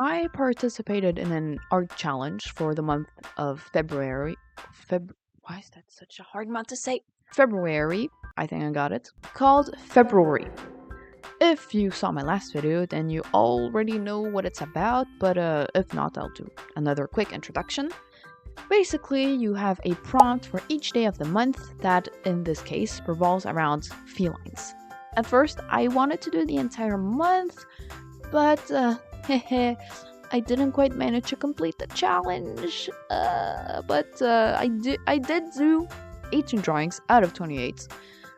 I participated in an art challenge for the month of February. Why is that such a hard month to say? February, I think I got it, called FebROARY. If you saw my last video, then you already know what it's about, but if not, I'll do another quick introduction. Basically, you have a prompt for each day of the month that, in this case, revolves around felines. At first, I wanted to do the entire month, but I didn't quite manage to complete the challenge. But I did do 18 drawings out of 28,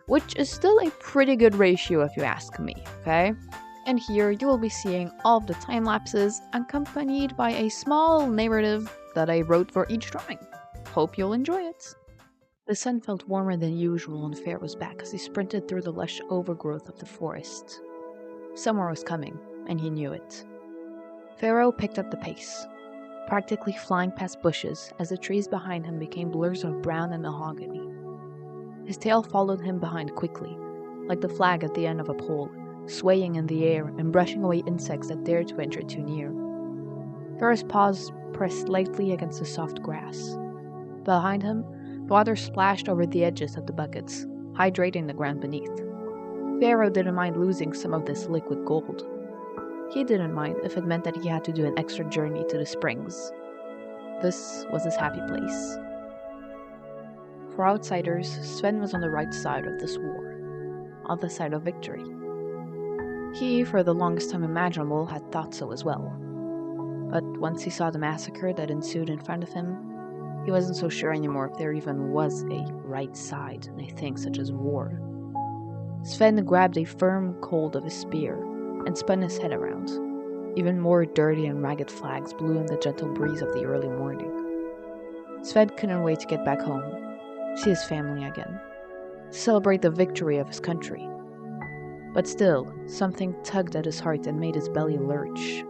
which is still a pretty good ratio if you ask me, okay? And here you will be seeing all of the time lapses accompanied by a small narrative that I wrote for each drawing. Hope you'll enjoy it. The sun felt warmer than usual on Pharaoh's back as he sprinted through the lush overgrowth of the forest. Summer was coming, and he knew it. Pharaoh picked up the pace, practically flying past bushes as the trees behind him became blurs of brown and mahogany. His tail followed him behind quickly, like the flag at the end of a pole, swaying in the air and brushing away insects that dared to venture too near. Pharaoh's paws pressed lightly against the soft grass. Behind him, the water splashed over the edges of the buckets, hydrating the ground beneath. Pharaoh didn't mind losing some of this liquid gold. He didn't mind if it meant that he had to do an extra journey to the springs. This was his happy place. For outsiders, Sven was on the right side of this war, on the side of victory. He, for the longest time imaginable, had thought so as well. But once he saw the massacre that ensued in front of him, he wasn't so sure anymore if there even was a right side in a thing such as war. Sven grabbed a firm hold of his spear and spun his head around. Even more dirty and ragged flags blew in the gentle breeze of the early morning. Sven couldn't wait to get back home, see his family again, celebrate the victory of his country. But still, something tugged at his heart and made his belly lurch.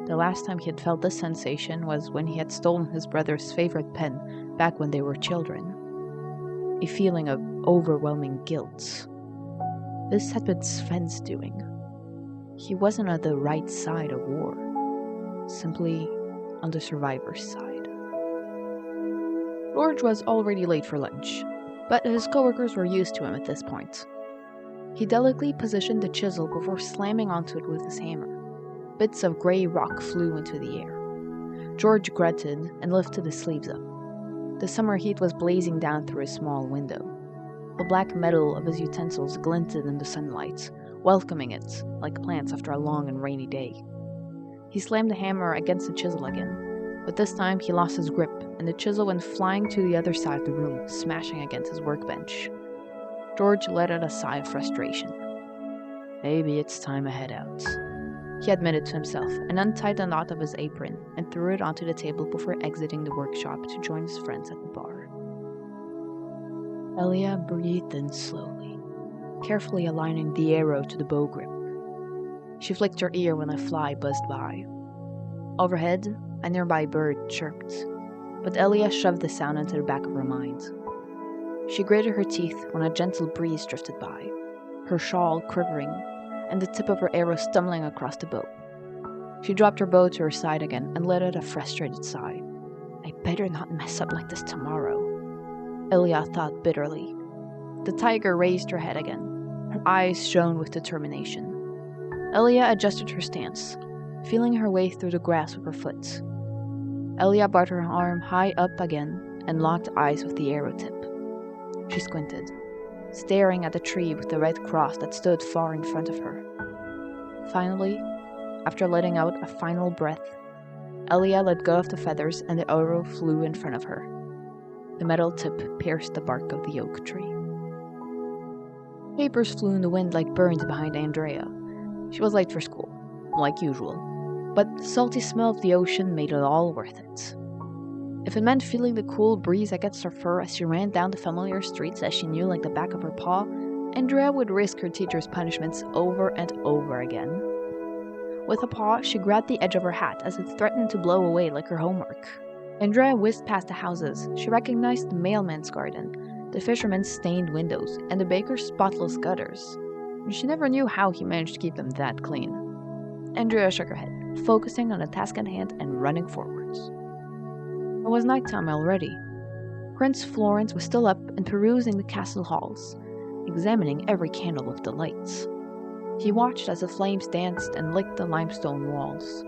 The last time he had felt this sensation was when he had stolen his brother's favorite pen back when they were children. A feeling of overwhelming guilt. This had been Sven's doing. He wasn't on the right side of war, simply on the survivor's side. George was already late for lunch, but his coworkers were used to him at this point. He delicately positioned the chisel before slamming onto it with his hammer. Bits of gray rock flew into the air. George grunted and lifted his sleeves up. The summer heat was blazing down through his small window. The black metal of his utensils glinted in the sunlight, welcoming it like plants after a long and rainy day. He slammed the hammer against the chisel again, but this time he lost his grip and the chisel went flying to the other side of the room, smashing against his workbench. George let out a sigh of frustration. Maybe it's time to head out, he admitted to himself, and untied the knot of his apron and threw it onto the table before exiting the workshop to join his friends at the bar. Elia breathed in slowly, carefully aligning the arrow to the bow grip. She flicked her ear when a fly buzzed by. Overhead, a nearby bird chirped, but Elia shoved the sound into the back of her mind. She gritted her teeth when a gentle breeze drifted by, her shawl quivering, and the tip of her arrow stumbling across the bow. She dropped her bow to her side again and let out a frustrated sigh. I better not mess up like this tomorrow, Elia thought bitterly. The tiger raised her head again. Her eyes shone with determination. Elia adjusted her stance, feeling her way through the grass with her foot. Elia brought her arm high up again and locked eyes with the arrow tip. She squinted, staring at the tree with the red cross that stood far in front of her. Finally, after letting out a final breath, Elia let go of the feathers and the arrow flew in front of her. The metal tip pierced the bark of the oak tree. Papers flew in the wind like birds behind Andrea. She was late for school, like usual, but the salty smell of the ocean made it all worth it. If it meant feeling the cool breeze against her fur as she ran down the familiar streets that she knew like the back of her paw, Andrea would risk her teacher's punishments over and over again. With a paw, she grabbed the edge of her hat as it threatened to blow away like her homework. Andrea whizzed past the houses. She recognized the mailman's garden, the fisherman's stained windows, and the baker's spotless gutters. She never knew how he managed to keep them that clean. Andrea shook her head. focusing on the task at hand and running forwards. It was nighttime already. Prince Florence was still up and perusing the castle halls, examining every candle with delight. He watched as the flames danced and licked the limestone walls.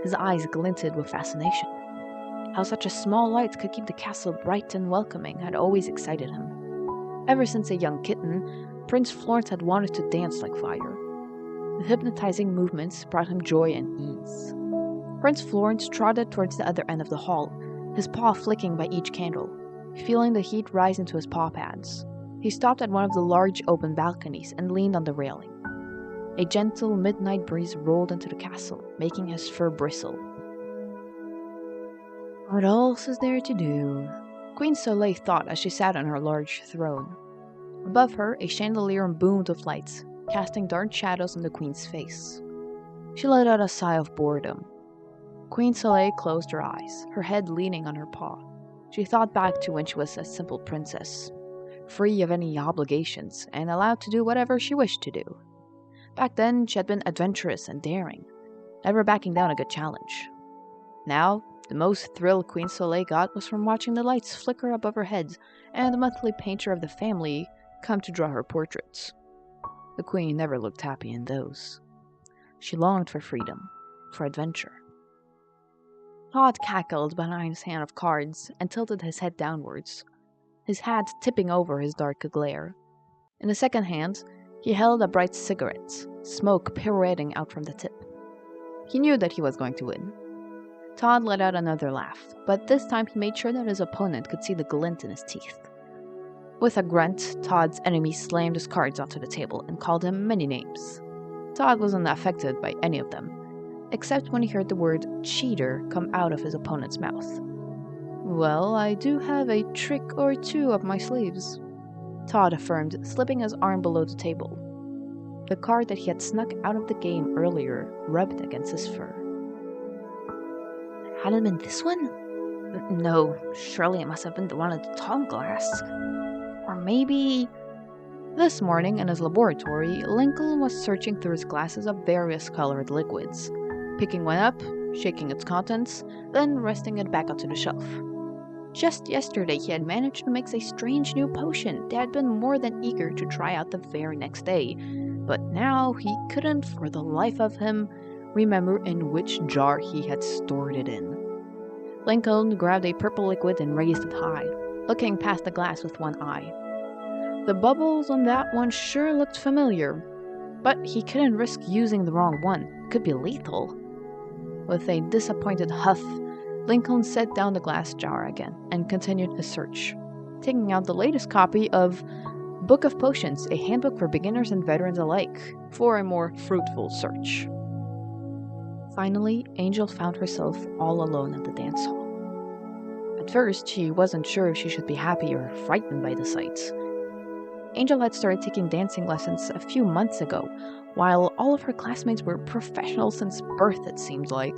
His eyes glinted with fascination. How such a small light could keep the castle bright and welcoming had always excited him. Ever since a young kitten, Prince Florence had wanted to dance like fire. The hypnotizing movements brought him joy and ease. Prince Florence trotted towards the other end of the hall, his paw flicking by each candle, feeling the heat rise into his paw pads. He stopped at one of the large open balconies and leaned on the railing. A gentle midnight breeze rolled into the castle, making his fur bristle. What else is there to do? Queen Soleil thought as she sat on her large throne. Above her, a chandelier boomed with lights, casting dark shadows on the queen's face. She let out a sigh of boredom. Queen Soleil closed her eyes, her head leaning on her paw. She thought back to when she was a simple princess, free of any obligations and allowed to do whatever she wished to do. Back then, she had been adventurous and daring, never backing down a good challenge. Now, the most thrill Queen Soleil got was from watching the lights flicker above her head and the monthly painter of the family come to draw her portraits. The queen never looked happy in those. She longed for freedom, for adventure. Todd cackled behind his hand of cards and tilted his head downwards, his hat tipping over his dark glare. In the second hand, he held a bright cigarette, smoke pirouetting out from the tip. He knew that he was going to win. Todd let out another laugh, but this time he made sure that his opponent could see the glint in his teeth. With a grunt, Todd's enemy slammed his cards onto the table and called him many names. Todd wasn't affected by any of them, except when he heard the word cheater come out of his opponent's mouth. Well, I do have a trick or two up my sleeves, Todd affirmed, slipping his arm below the table. The card that he had snuck out of the game earlier rubbed against his fur. Had it been this one? No, surely it must have been the one at the tall glass. Or maybe... This morning in his laboratory, Lincoln was searching through his glasses of various colored liquids, picking one up, shaking its contents, then resting it back onto the shelf. Just yesterday he had managed to mix a strange new potion that had been more than eager to try out the very next day, but now he couldn't for the life of him remember in which jar he had stored it in. Lincoln grabbed a purple liquid and raised it high, looking past the glass with one eye. The bubbles on that one sure looked familiar, but he couldn't risk using the wrong one. It could be lethal. With a disappointed huff, Lincoln set down the glass jar again and continued his search, taking out the latest copy of Book of Potions, a handbook for beginners and veterans alike, for a more fruitful search. Finally, Angel found herself all alone at the dance hall. At first, she wasn't sure if she should be happy or frightened by the sight. Angel had started taking dancing lessons a few months ago, while all of her classmates were professionals since birth, it seemed like.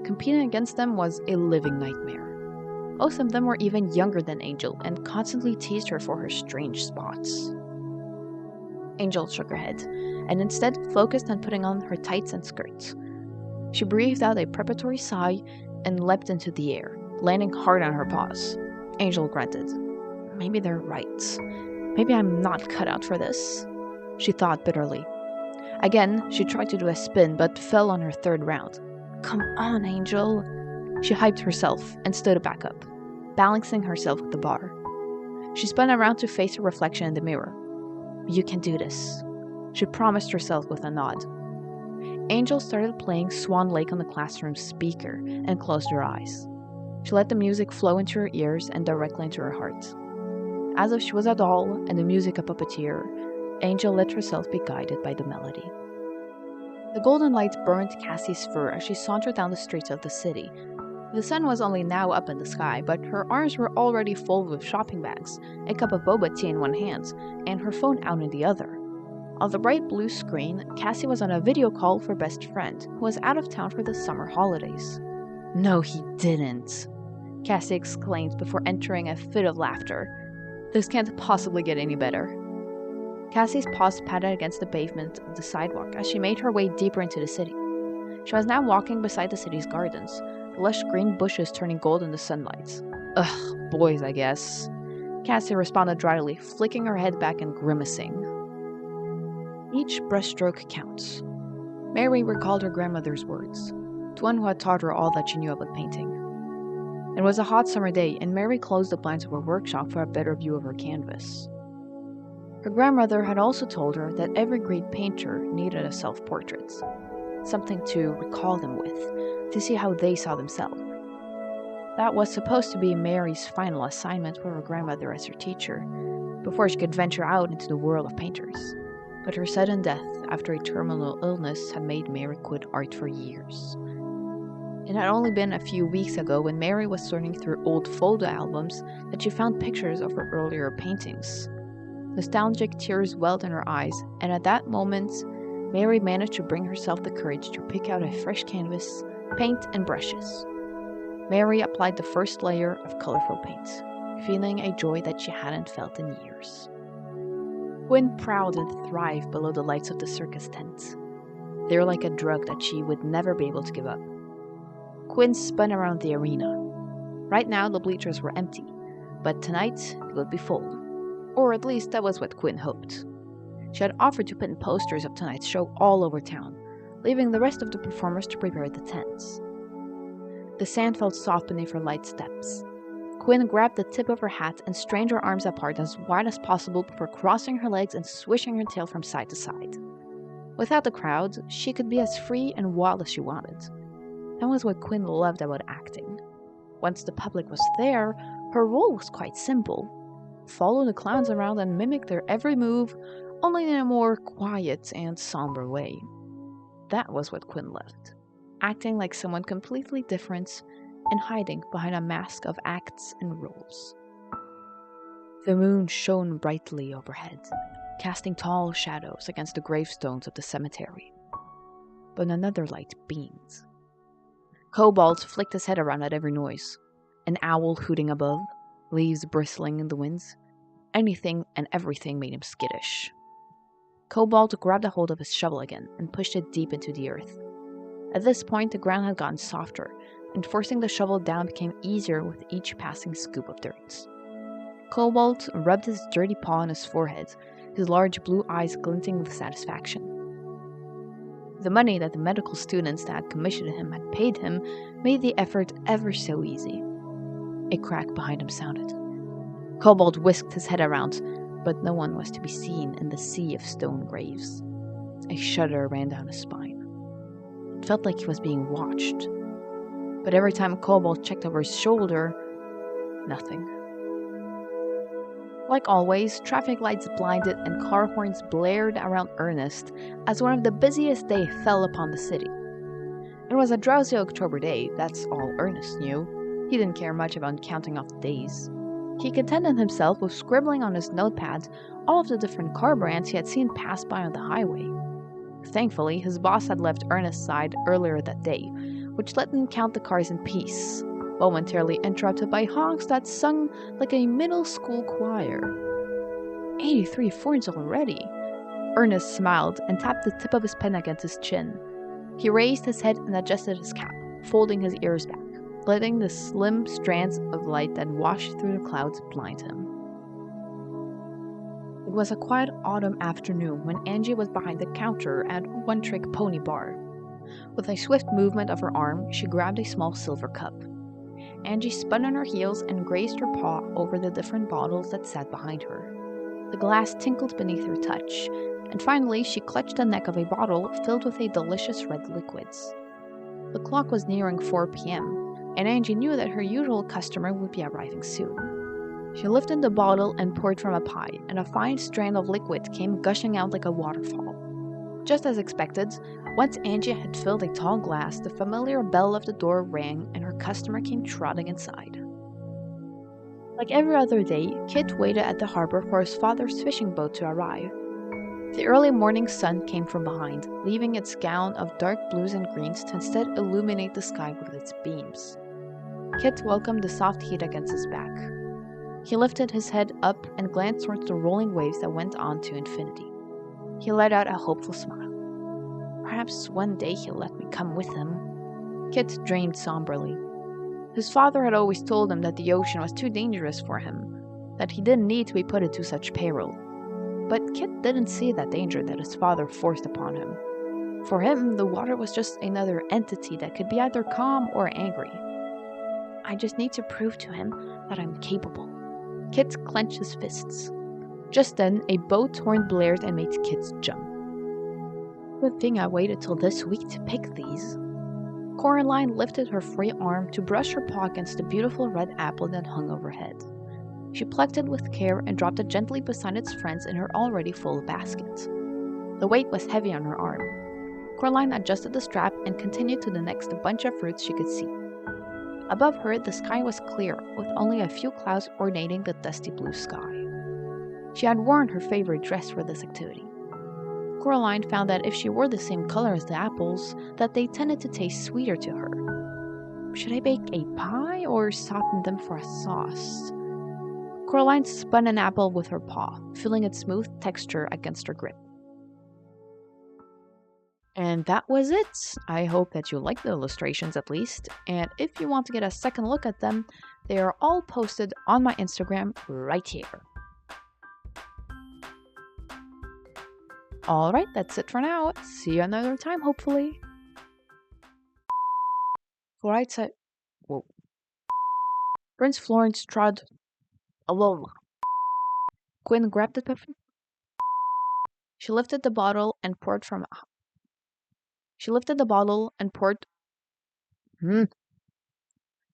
Competing against them was a living nightmare. Most of them were even younger than Angel and constantly teased her for her strange spots. Angel shook her head, and instead focused on putting on her tights and skirts. She breathed out a preparatory sigh and leapt into the air, landing hard on her paws. Angel grunted. Maybe they're right. Maybe I'm not cut out for this, she thought bitterly. Again, she tried to do a spin, but fell on her third round. Come on, Angel. She hyped herself and stood back up, balancing herself with the bar. She spun around to face her reflection in the mirror. You can do this, she promised herself with a nod. Angel started playing Swan Lake on the classroom speaker and closed her eyes. She let the music flow into her ears and directly into her heart. As if she was a doll and the music a puppeteer, Angel let herself be guided by the melody. The golden light burned Cassie's fur as she sauntered down the streets of the city. The sun was only now up in the sky, but her arms were already full with shopping bags, a cup of boba tea in one hand, and her phone out in the other. On the bright blue screen, Cassie was on a video call for best friend, who was out of town for the summer holidays. No, he didn't, Cassie exclaimed before entering a fit of laughter. This can't possibly get any better. Cassie's paws patted against the pavement of the sidewalk as she made her way deeper into the city. She was now walking beside the city's gardens, the lush green bushes turning gold in the sunlight. Ugh, boys, I guess. Cassie responded dryly, flicking her head back and grimacing. Each brushstroke counts. Mary recalled her grandmother's words, the one who had taught her all that she knew about painting. It was a hot summer day, and Mary closed the blinds of her workshop for a better view of her canvas. Her grandmother had also told her that every great painter needed a self-portrait, something to recall them with, to see how they saw themselves. That was supposed to be Mary's final assignment with her grandmother as her teacher, before she could venture out into the world of painters. But her sudden death after a terminal illness had made Mary quit art for years. It had only been a few weeks ago, when Mary was sorting through old photo albums, that she found pictures of her earlier paintings. Nostalgic tears welled in her eyes, and at that moment, Mary managed to bring herself the courage to pick out a fresh canvas, paint, and brushes. Mary applied the first layer of colorful paint, feeling a joy that she hadn't felt in years. Quinn prowled and thrived below the lights of the circus tent. They were like a drug that she would never be able to give up. Quinn spun around the arena. Right now, the bleachers were empty, but tonight they would be full. Or at least that was what Quinn hoped. She had offered to pin posters of tonight's show all over town, leaving the rest of the performers to prepare the tents. The sand felt soft beneath her light steps. Quinn grabbed the tip of her hat and strained her arms apart as wide as possible before crossing her legs and swishing her tail from side to side. Without the crowd, she could be as free and wild as she wanted. That was what Quinn loved about acting. Once the public was there, her role was quite simple. Follow the clowns around and mimic their every move, only in a more quiet and somber way. That was what Quinn loved. Acting like someone completely different and hiding behind a mask of acts and roles. The moon shone brightly overhead, casting tall shadows against the gravestones of the cemetery. But another light beamed. Cobalt flicked his head around at every noise. An owl hooting above, leaves bristling in the winds. Anything and everything made him skittish. Cobalt grabbed a hold of his shovel again and pushed it deep into the earth. At this point, the ground had gotten softer, and forcing the shovel down became easier with each passing scoop of dirt. Cobalt rubbed his dirty paw on his forehead, his large blue eyes glinting with satisfaction. The money that the medical students that had commissioned him had paid him made the effort ever so easy. A crack behind him sounded. Cobalt whisked his head around, but no one was to be seen in the sea of stone graves. A shudder ran down his spine. It felt like he was being watched. But every time Cobalt checked over his shoulder, nothing. Like always, traffic lights blinded and car horns blared around Ernest as one of the busiest days fell upon the city. It was a drowsy October day, that's all Ernest knew. He didn't care much about counting off the days. He contented himself with scribbling on his notepad all of the different car brands he had seen pass by on the highway. Thankfully, his boss had left Ernest's side earlier that day, which let him count the cars in peace, momentarily interrupted by honks that sung like a middle school choir. 83 Fords already. Ernest smiled and tapped the tip of his pen against his chin. He raised his head and adjusted his cap, folding his ears back, letting the slim strands of light that washed through the clouds blind him. It was a quiet autumn afternoon when Angie was behind the counter at One Trick Pony Bar. With a swift movement of her arm, she grabbed a small silver cup. Angie spun on her heels and grazed her paw over the different bottles that sat behind her. The glass tinkled beneath her touch, and finally she clutched the neck of a bottle filled with a delicious red liquids. The clock was nearing 4 p.m., and Angie knew that her usual customer would be arriving soon. She lifted the bottle and poured from a pie, and a fine strand of liquid came gushing out like a waterfall. Just as expected, once Angie had filled a tall glass, the familiar bell of the door rang and her customer came trotting inside. Like every other day, Kit waited at the harbor for his father's fishing boat to arrive. The early morning sun came from behind, leaving its gown of dark blues and greens to instead illuminate the sky with its beams. Kit welcomed the soft heat against his back. He lifted his head up and glanced towards the rolling waves that went on to infinity. He let out a hopeful smile. Perhaps one day he'll let me come with him. Kit dreamed somberly. His father had always told him that the ocean was too dangerous for him, that he didn't need to be put into such peril. But Kit didn't see that danger that his father forced upon him. For him, the water was just another entity that could be either calm or angry. I just need to prove to him that I'm capable. Kit clenched his fists. Just then, a boat's horn blared and made Kit jump. Good thing I waited till this week to pick these. Coraline lifted her free arm to brush her paw against the beautiful red apple that hung overhead. She plucked it with care and dropped it gently beside its friends in her already full basket. The weight was heavy on her arm. Coraline adjusted the strap and continued to the next bunch of fruits she could see. Above her, the sky was clear, with only a few clouds ornating the dusty blue sky. She had worn her favorite dress for this activity. Coraline found that if she wore the same color as the apples, that they tended to taste sweeter to her. Should I bake a pie or soften them for a sauce? Coraline spun an apple with her paw, feeling its smooth texture against her grip. And that was it. I hope that you liked the illustrations at least, and if you want to get a second look at them, they are all posted on my Instagram right here. Alright, that's it for now. See you another time, hopefully. Alright, so... Whoa. Prince Florence trod... Alone. Quinn grabbed the pepper. She lifted the bottle and poured from... She lifted the bottle and poured...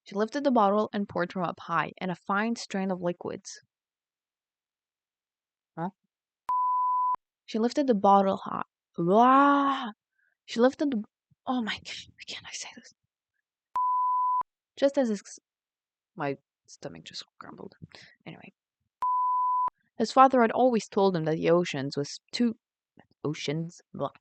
She lifted the bottle and poured from up high, and a fine strain of liquids. She lifted the bottle high. Wow! She lifted the... Oh my... Why can't I say this? Just as my stomach just grumbled. Anyway. His father had always told him that the oceans was too... Oceans? Blah.